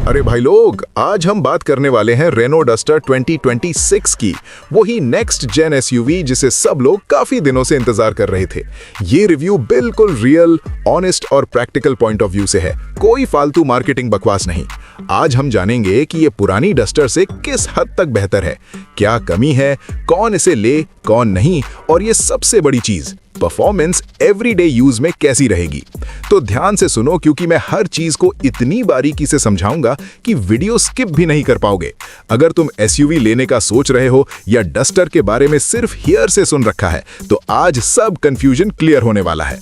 अरे भाई लोग, आज हम बात करने वाले हैं रेनो डस्टर 2026 की, वही नेक्स्ट जेन एसयूवी जिसे सब लोग काफी दिनों से इंतजार कर रहे थे। ये रिव्यू बिल्कुल रियल, ऑनेस्ट और प्रैक्टिकल पॉइंट ऑफ व्यू से है, कोई फालतू मार्केटिंग बकवास नहीं। आज हम जानेंगे कि ये पुरानी डस्टर से किस हद तक बेहतर है, क्या कमी है, कौन इसे ले कौन नहीं, और ये सबसे बड़ी चीज, परफॉर्मेंस एवरीडे यूज में कैसी रहेगी। तो ध्यान से सुनो, क्योंकि मैं हर चीज को इतनी बारीकी से समझाऊंगा कि वीडियो स्किप भी नहीं कर पाओगे। अगर तुम एसयूवी लेने का सोच रहे हो या डस्टर के बारे में सिर्फ हियर से सुन रखा है, तो आज सब कंफ्यूजन क्लियर होने वाला है।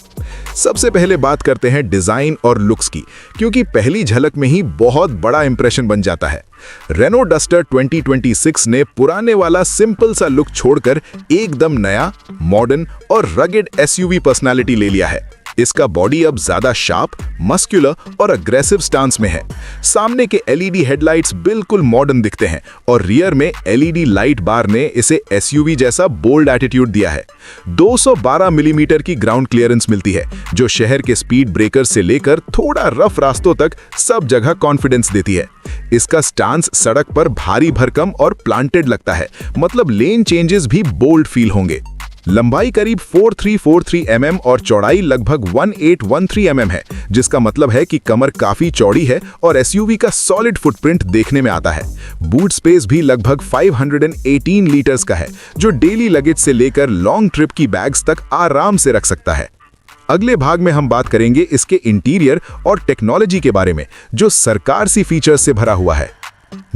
सबसे पहले बात करते हैं डिजाइन और लुक्स की, क्योंकि पहली झलक में ही बहुत बड़ा इंप्रेशन बन जाता है। रेनो डस्टर 2026 ने पुराने वाला सिंपल सा लुक छोड़कर एकदम नया, मॉडर्न और रगेड एसयूवी पर्सनालिटी ले लिया है। इसका बॉडी अब ज्यादा शार्प, मस्कुलर और अग्रेसिव स्टांस में है। सामने के एलईडी हेडलाइट्स बिल्कुल मॉडर्न दिखते हैं और रियर में एलईडी लाइट बार ने इसे एसयूवी जैसा बोल्ड एटीट्यूड दिया है। 212 मिलीमीटर की ग्राउंड क्लियरेंस मिलती है, जो शहर के स्पीड ब्रेकर से लेकर थोड़ा रफ रास्तों तक सब जगह कॉन्फिडेंस देती है। इसका स्टांस सड़क पर भारी भरकम और प्लांटेड लगता है, मतलब लेन चेंजेस भी बोल्ड फील होंगे। लंबाई करीब 4343 mm और चौड़ाई लगभग 1813 mm है, जिसका मतलब है कि कमर काफी चौड़ी है और एसयूवी का सॉलिड फुटप्रिंट देखने में आता है। बूट स्पेस भी लगभग 518 लीटर्स का है, जो डेली लगेज से लेकर लॉन्ग ट्रिप की बैग्स तक आराम से रख सकता है। अगले भाग में हम बात करेंगे इसके इंटीरियर और टेक्नोलॉजी के बारे में, जो सरकार सी फीचर्स से भरा हुआ है।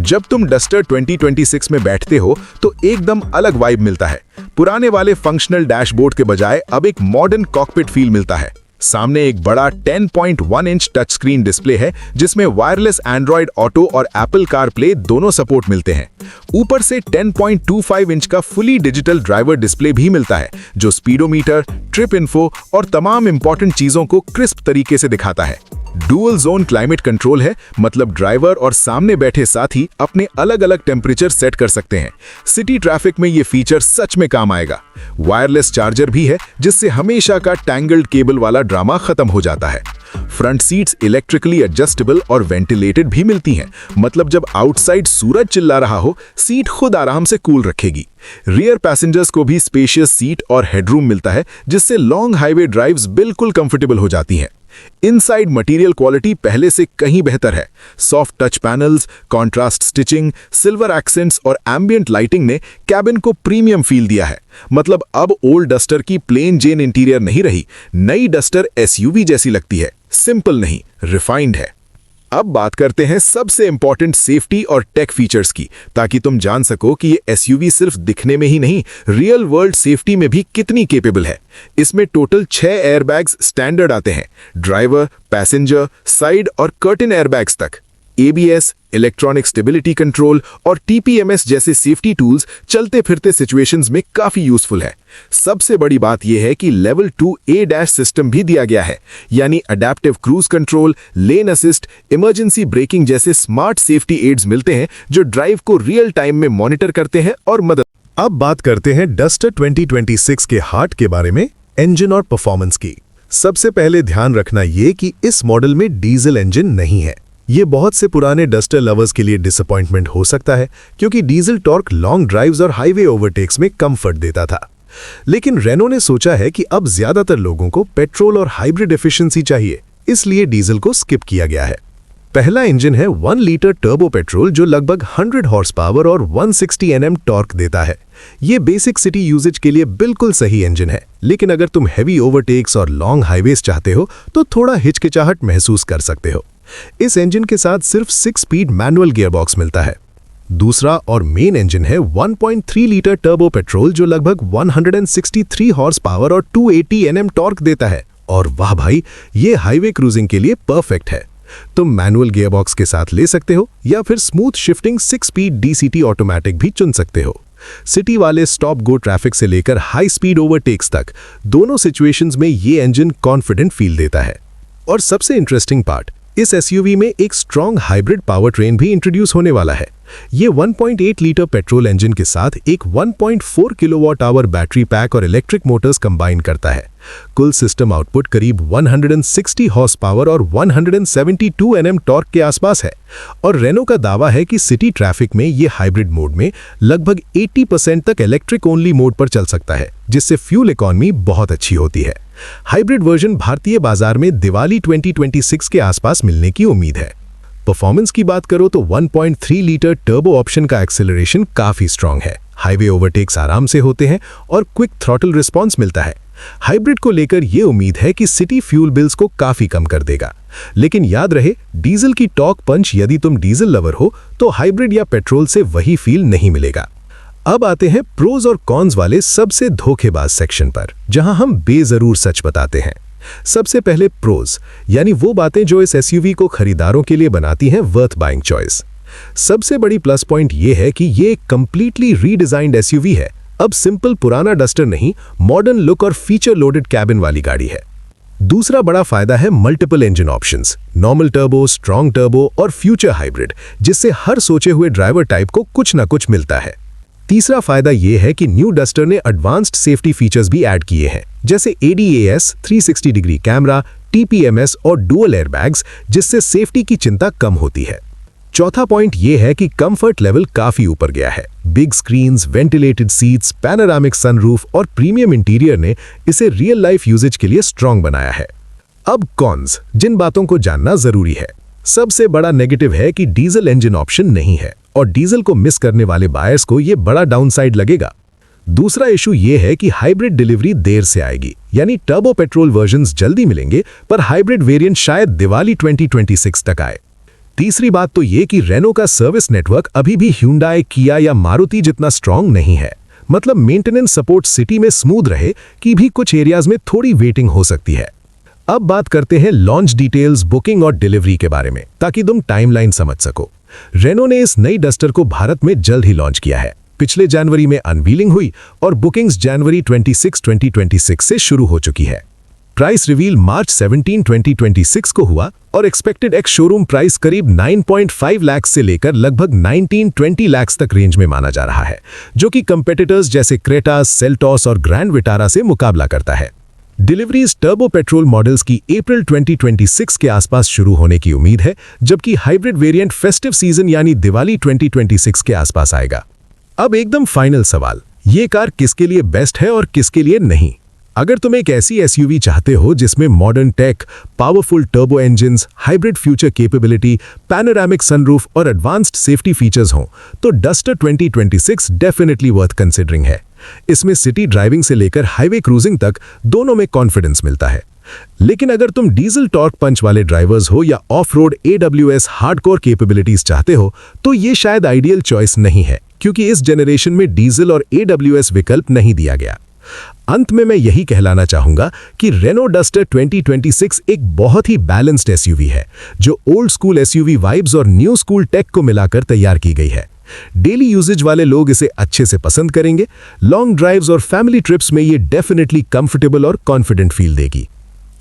जब तुम डस्टर 2026 में बैठते हो तो एकदम अलग वाइब मिलता है। पुराने वाले फंक्शनल डैशबोर्ड के बजाय अब एक मॉडर्न कॉकपिट फील मिलता है। सामने एक बड़ा 10.1 इंच टच स्क्रीन डिस्प्ले है, जिसमें वायरलेस एंड्रॉयड ऑटो और एप्पल कारप्ले दोनों सपोर्ट मिलते हैं। ऊपर से 10.25 इंच का फुली डिजिटल ड्राइवर डिस्प्ले भी मिलता है, जो स्पीडोमीटर, ट्रिप इन्फो और तमाम इंपॉर्टेंट चीजों को क्रिस्प तरीके से दिखाता है। डुअल जोन क्लाइमेट कंट्रोल है, मतलब ड्राइवर और सामने बैठे साथी अपने अलग अलग टेम्परेचर सेट कर सकते हैं। सिटी ट्रैफिक में ये फीचर सच में काम आएगा। वायरलेस चार्जर भी है, जिससे हमेशा का टैंगल्ड केबल वाला ड्रामा खत्म हो जाता है। फ्रंट सीट्स इलेक्ट्रिकली एडजस्टेबल और वेंटिलेटेड भी मिलती हैं, मतलब जब आउटसाइड सूरज चिल्ला रहा हो, सीट खुद आराम से कूल रखेगी। रियर पैसेंजर्स को भी स्पेशियस सीट और हेडरूम मिलता है, जिससे लॉन्ग हाईवे ड्राइव्स बिल्कुल कंफर्टेबल हो जाती हैं। इनसाइड मटेरियल क्वालिटी पहले से कहीं बेहतर है। Soft touch panels, contrast stitching, silver accents और एम्बियंट लाइटिंग ने कैबिन को प्रीमियम फील दिया है। मतलब अब ओल्ड डस्टर की प्लेन जेन इंटीरियर नहीं रही, नई डस्टर एसयूवी जैसी लगती है। सिंपल नहीं, रिफाइंड है। अब बात करते हैं सबसे इंपॉर्टेंट सेफ्टी और टेक फीचर्स की, ताकि तुम जान सको कि ये एसयूवी सिर्फ दिखने में ही नहीं, रियल वर्ल्ड सेफ्टी में भी कितनी केपेबल है। इसमें टोटल 6 एयरबैग्स स्टैंडर्ड आते हैं, ड्राइवर, पैसेंजर, साइड और कर्टेन एयरबैग्स तक। एबीएस, इलेक्ट्रॉनिक स्टेबिलिटी कंट्रोल और टीपीएमएस जैसे सेफ्टी टूल्स चलते फिरते सिचुएशंस में काफी यूजफुल है। सबसे बड़ी बात यह है कि लेवल 2 ADAS सिस्टम भी दिया गया है, यानी अडैप्टिव क्रूज कंट्रोल, लेन असिस्ट, इमरजेंसी ब्रेकिंग जैसे स्मार्ट सेफ्टी एड्स मिलते हैं, जो ड्राइव को रियल टाइम में मॉनिटर करते हैं और मदद। अब बात करते हैं डस्टर 2026 के हार्ट के बारे में, इंजन और परफॉर्मेंस की। सबसे पहले ध्यान रखना ये कि इस मॉडल में डीजल इंजन नहीं है। ये बहुत से पुराने डस्टर लवर्स के लिए डिसअपॉइंटमेंट हो सकता है, क्योंकि डीजल टॉर्क लॉन्ग ड्राइव्स और हाईवे ओवरटेक्स में कंफर्ट देता था। लेकिन रेनो ने सोचा है कि अब ज्यादातर लोगों को पेट्रोल और हाइब्रिड एफिशिएंसी चाहिए, इसलिए डीजल को स्किप किया गया है। पहला इंजन है 1 लीटर टर्बो पेट्रोल, जो लगभग 100 हॉर्स पावर और 160 Nm टॉर्क देता है। ये बेसिक सिटी यूजेज के लिए बिल्कुल सही इंजन है, लेकिन अगर तुम हैवी ओवरटेक्स और लॉन्ग हाईवेज चाहते हो तो थोड़ा हिचकिचाहट महसूस कर सकते हो। इस इंजन के साथ सिर्फ 6 स्पीड मैनुअल गियरबॉक्स मिलता है। दूसरा और मेन इंजन है 1.3 लीटर टर्बो पेट्रोल, जो लगभग 163 हॉर्स पावर और 280 Nm टॉर्क देता है। और वाह भाई, ये हाईवे क्रूजिंग के लिए परफेक्ट है। तुम मैनुअल गियरबॉक्स के साथ ले सकते हो या फिर smooth shifting 6 speed DCT automatic भी चुन सकते हो। सिटी वाले स्टॉप गो ट्रैफिक से लेकर हाई स्पीड ओवरटेक्स तक दोनों सिचुएशंस में ये इंजन कॉन्फिडेंट फील देता है। और सबसे इंटरेस्टिंग पार्ट, इस एसयूवी में एक स्ट्रॉन्ग हाइब्रिड पावर ट्रेन भी इंट्रोड्यूस होने वाला है। ये 1.8 लीटर पेट्रोल इंजन के साथ एक 1.4 किलोवाट आवर बैटरी पैक और इलेक्ट्रिक मोटर्स कंबाइन करता है। कुल सिस्टम आउटपुट करीब 160 हॉर्स पावर और 172 Nm टॉर्क के आसपास है और रेनो का दावा है कि सिटी ट्रैफिक में ये हाइब्रिड मोड में लगभग 80% तक इलेक्ट्रिक ओनली मोड पर चल सकता है, जिससे फ्यूल इकोनॉमी बहुत अच्छी होती है। हाइब्रिड वर्जन भारतीय बाजार में दिवाली 2026 के आसपास मिलने की उम्मीद है। परफॉर्मेंस की बात करो तो 1.3 लीटर टर्बो ऑप्शन का एक्सेलरेशन काफी स्ट्रांग है। हाईवे ओवरटेक्स आराम से होते हैं और क्विक थ्रॉटल रिस्पांस मिलता है। हाइब्रिड को लेकर यह उम्मीद है कि सिटी फ्यूल बिल्स को काफी कम कर देगा। लेकिन याद रहे, डीजल की टॉर्क पंच यदि तुम डीजल लवर हो तो हाइब्रिड या पेट्रोल से वही फील नहीं मिलेगा। अब आते हैं प्रोज और कॉन्स वाले सबसे धोखेबाज सेक्शन पर, जहां हम बेजरूर सच बताते हैं। सबसे पहले प्रोज, यानी वो बातें जो इस एसयूवी को खरीदारों के लिए बनाती हैं वर्थ बाइंग चॉइस। सबसे बड़ी प्लस पॉइंट ये है कि ये एक कंप्लीटली रीडिजाइंड एसयूवी है। अब सिंपल पुराना डस्टर नहीं, मॉडर्न लुक और फीचर लोडेड कैबिन वाली गाड़ी है। दूसरा बड़ा फायदा है multiple engine options, normal turbo, strong turbo और फ्यूचर हाइब्रिड, जिससे हर सोचे हुए ड्राइवर टाइप को कुछ ना कुछ मिलता है। तीसरा फायदा यह है कि न्यू डस्टर ने एडवांस्ड सेफ्टी फीचर्स भी ऐड किए हैं, जैसे ADAS, 360 डिग्री कैमरा, TPMS और डुअल एयरबैग्स, जिससे सेफ्टी की चिंता कम होती है। चौथा पॉइंट यह है कि कंफर्ट लेवल काफी ऊपर गया है। Big screens, ventilated seats, panoramic sunroof और प्रीमियम इंटीरियर ने इसे रियल लाइफ यूजेज के लिए स्ट्रॉन्ग बनाया है। अब कॉन्स, जिन बातों को जानना जरूरी है। सबसे बड़ा नेगेटिव है कि डीजल इंजन ऑप्शन नहीं है और डीजल को मिस करने वाले बायर्स को यह बड़ा डाउनसाइड लगेगा। दूसरा इशू यह है कि हाइब्रिड डिलीवरी देर से आएगी, यानी टर्बो पेट्रोल वर्जन्स जल्दी मिलेंगे पर हाइब्रिड वेरिएंट शायद दिवाली 2026 तक आए। तीसरी बात तो ये कि रेनो का सर्विस नेटवर्क अभी भी ह्यूंडई, किया या मारुति जितना स्ट्रांग नहीं है। मतलब मेंटेनेंस सपोर्ट सिटी में स्मूथ रहे कि भी कुछ एरियाज में थोड़ी वेटिंग हो सकती है। अब बात करते हैं लॉन्च डिटेल्स, बुकिंग और डिलीवरी के बारे में, ताकि तुम टाइमलाइन समझ सको। रेनो ने इस नई डस्टर को भारत में जल्द ही लॉन्च किया है। पिछले जनवरी में अनवीलिंग हुई और बुकिंग्स जनवरी 26, 2026 से शुरू हो चुकी है। प्राइस रिवील मार्च 17, 2026 को हुआ और एक्सपेक्टेड एक्स शोरूम प्राइस करीब 9.5 लाख से लेकर लगभग 19-20 लाख तक रेंज में माना जा रहा है, जो कि कंपेटिटर्स जैसे क्रेटा, सेल्टॉस और ग्रैंड विटारा से मुकाबला करता है। डिलीवरीज टर्बो पेट्रोल मॉडल्स की अप्रैल 2026 के आसपास शुरू होने की उम्मीद है, जबकि हाइब्रिड वेरिएंट फेस्टिव सीजन यानी दिवाली 2026 के आसपास आएगा। अब एकदम फाइनल सवाल, ये कार किसके लिए बेस्ट है और किसके लिए नहीं? अगर तुम एक ऐसी एसयूवी चाहते हो जिसमें modern tech, powerful turbo engines, hybrid future capability, panoramic sunroof और एडवांस्ड सेफ्टी फीचर्स हों, तो डस्टर 2026 डेफिनेटली वर्थ कंसिडरिंग है। इसमें सिटी ड्राइविंग से लेकर हाईवे क्रूजिंग तक दोनों में कॉन्फिडेंस मिलता है। लेकिन अगर तुम डीजल टॉर्क पंच वाले ड्राइवर्स हो या of road AWS hardcore capabilities चाहते हो, तो ये शायद आइडियल चॉइस नहीं है, क्योंकि इस जनरेशन में डीजल और AWS विकल्प नहीं दिया गया। अंत में मैं यही कहलाना चाहूंगा कि रेनो डस्टर 2026 एक बहुत ही बैलेंस्ड एसयूवी है, जो ओल्ड स्कूल एसयूवी वाइब्स और न्यू स्कूल टेक को मिलाकर तैयार की गई है। डेली यूजेज वाले लोग इसे अच्छे से पसंद करेंगे। लॉन्ग ड्राइव्स और फैमिली ट्रिप्स में ये डेफिनेटली कंफर्टेबल और कॉन्फिडेंट फील देगी।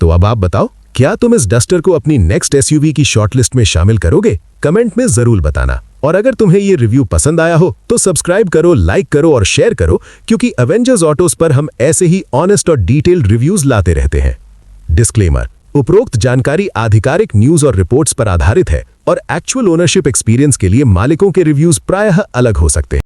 तो अब आप बताओ, क्या तुम इस डस्टर को अपनी नेक्स्ट एसयूवी की शॉर्टलिस्ट में शामिल करोगे? कमेंट में जरूर बताना। और अगर तुम्हें ये रिव्यू पसंद आया हो तो सब्सक्राइब करो, लाइक करो और शेयर करो, क्योंकि एवेंजर्स ऑटोस पर हम ऐसे ही ऑनेस्ट और डिटेल्ड रिव्यूज लाते रहते हैं। डिस्क्लेमर: उपरोक्त जानकारी आधिकारिक न्यूज और रिपोर्ट्स पर आधारित है और एक्चुअल ओनरशिप एक्सपीरियंस के लिए मालिकों के रिव्यूज प्रायः अलग हो सकते हैं।